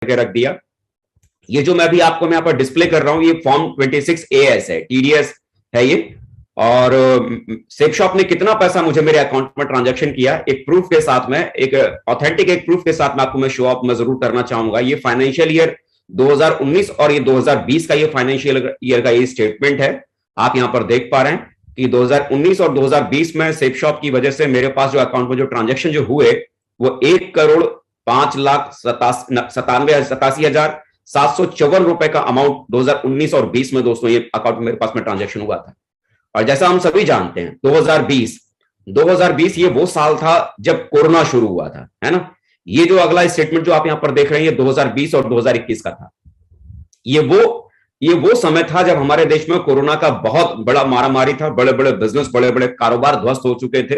करके रख दिया। ये जो मैं अभी आपको मैं यहाँ पर डिस्प्ले कर रहा हूं, ये फॉर्म 26AS है, टीडीएस है ये। और सेफ शॉप ने कितना पैसा मुझे मेरे अकाउंट में ट्रांजैक्शन किया, एक प्रूफ के साथ में, एक ऑथेंटिक एक प्रूफ के साथ में आपको मैं शो ऑफ में जरूर करना चाहूंगा। ये फाइनेंशियल ईयर 2019 और ये 2020 का ये फाइनेंशियल ईयर का ये स्टेटमेंट है। आप यहां पर देख पा रहे हैं कि 2019 और 2020 में सेफ शॉप की वजह से मेरे पास जो अकाउंट में जो ट्रांजेक्शन जो हुए वो 1,05,97,754 रुपए का अमाउंट 2019 और 20 में दोस्तों ये अकाउंट मेरे पास में ट्रांजेक्शन हुआ था। और जैसा हम सभी जानते हैं 2020 ये वो साल था जब कोरोना शुरू हुआ था, है ना। ये जो अगला स्टेटमेंट जो आप यहां पर देख रहे हैं ये 2020 और 2021 का था। ये वो समय था जब हमारे देश में कोरोना का बहुत बड़ा मारामारी था, बड़े बड़े बिजनेस, बड़े बड़े कारोबार ध्वस्त हो चुके थे,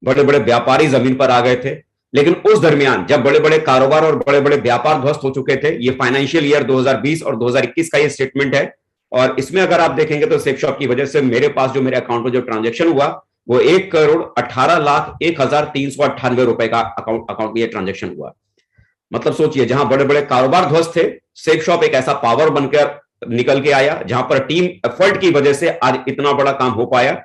बड़े बड़े व्यापारी जमीन पर आ गए थे। लेकिन उस दरमियान जब बड़े बड़े कारोबार और बड़े बड़े व्यापार ध्वस्त हो चुके थे, ये फाइनेंशियल ईयर 2020 और 2021 का ये स्टेटमेंट है। और इसमें अगर आप देखेंगे तो सेफ शॉप की वजह से मेरे पास जो मेरे अकाउंट में जो ट्रांजेक्शन हुआ वो 1,18,01,398 रुपए का अकाउंट में ट्रांजेक्शन हुआ। मतलब सोचिए, जहां बड़े बड़े कारोबार ध्वस्त थे, सेफ शॉप एक ऐसा पावर बनकर निकल के आया जहां पर टीम एफर्ट की वजह से आज इतना बड़ा काम हो पाया।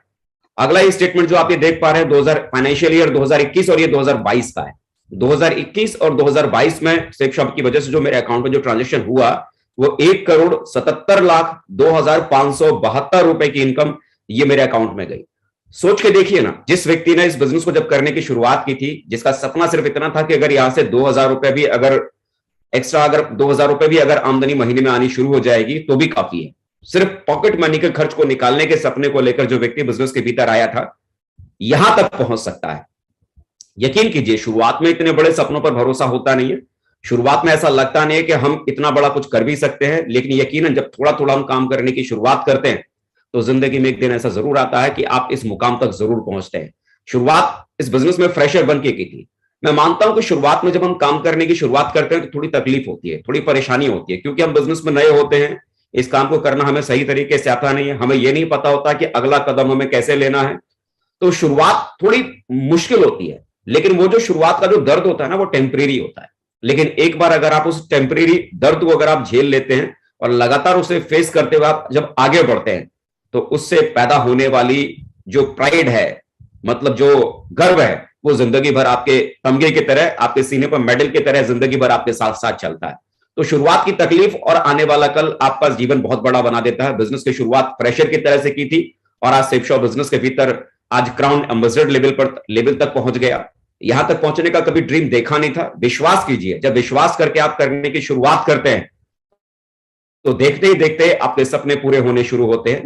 अगला स्टेटमेंट जो आप ये देख पा रहे हैं फाइनेंशियल ईयर 2021 और ये 2022 का है। 2021 और 2022 में सेफ शॉप की वजह से जो मेरे अकाउंट में जो ट्रांजेक्शन हुआ वो 1,77,02,572 रुपए की इनकम ये मेरे अकाउंट में गई। सोच के देखिए ना, जिस व्यक्ति ने इस बिजनेस को जब करने की शुरुआत की थी, जिसका सपना सिर्फ इतना था कि अगर यहां से 2,000 रुपए भी अगर एक्स्ट्रा, अगर 2,000 रुपए भी अगर आमदनी महीने में आनी शुरू हो जाएगी तो भी काफी है। सिर्फ पॉकेट मनी के खर्च को निकालने के सपने को लेकर जो व्यक्ति बिजनेस के भीतर आया था, यहां तक पहुंच सकता है। यकीन कीजिए, शुरुआत में इतने बड़े सपनों पर भरोसा होता नहीं है। शुरुआत में ऐसा लगता नहीं है कि हम इतना बड़ा कुछ कर भी सकते हैं, लेकिन यकीनन जब थोड़ा थोड़ा हम काम करने की शुरुआत करते हैं तो जिंदगी में एक दिन ऐसा जरूर आता है कि आप इस मुकाम तक जरूर पहुंचते हैं। शुरुआत इस बिजनेस में फ्रेशर बन के की थी। मैं मानता हूं कि शुरुआत में जब हम काम करने की शुरुआत करते हैं तो थोड़ी तकलीफ होती है, थोड़ी परेशानी होती है, क्योंकि हम बिजनेस में नए होते हैं। इस काम को करना हमें सही तरीके से आता नहीं है, हमें यह नहीं पता होता कि अगला कदम हमें कैसे लेना है। तो शुरुआत थोड़ी मुश्किल होती है, लेकिन वो जो शुरुआत का जो दर्द होता है ना, वो टेम्परेरी होता है। लेकिन एक बार अगर आप उस टेम्परेरी दर्द को अगर आप झेल लेते हैं और लगातार उसे फेस करते हुए आप जब आगे बढ़ते हैं, तो उससे पैदा होने वाली जो प्राइड है, मतलब जो गर्व है, वो जिंदगी भर आपके तमगे की तरह, आपके सीने पर मेडल की तरह जिंदगी भर आपके साथ साथ चलता है। तो शुरुआत की तकलीफ और आने वाला कल आपका जीवन बहुत बड़ा बना देता है। बिजनेस की शुरुआत प्रेशर की तरह से की थी और आज सेफ शॉप बिजनेस के भीतर आज क्राउन एम्बेसडर लेवल तक पहुंच गया। यहां तक पहुंचने का कभी ड्रीम देखा नहीं था। विश्वास कीजिए, जब विश्वास करके आप करने की शुरुआत करते हैं तो देखते ही देखते आपके सपने पूरे होने शुरू होते हैं।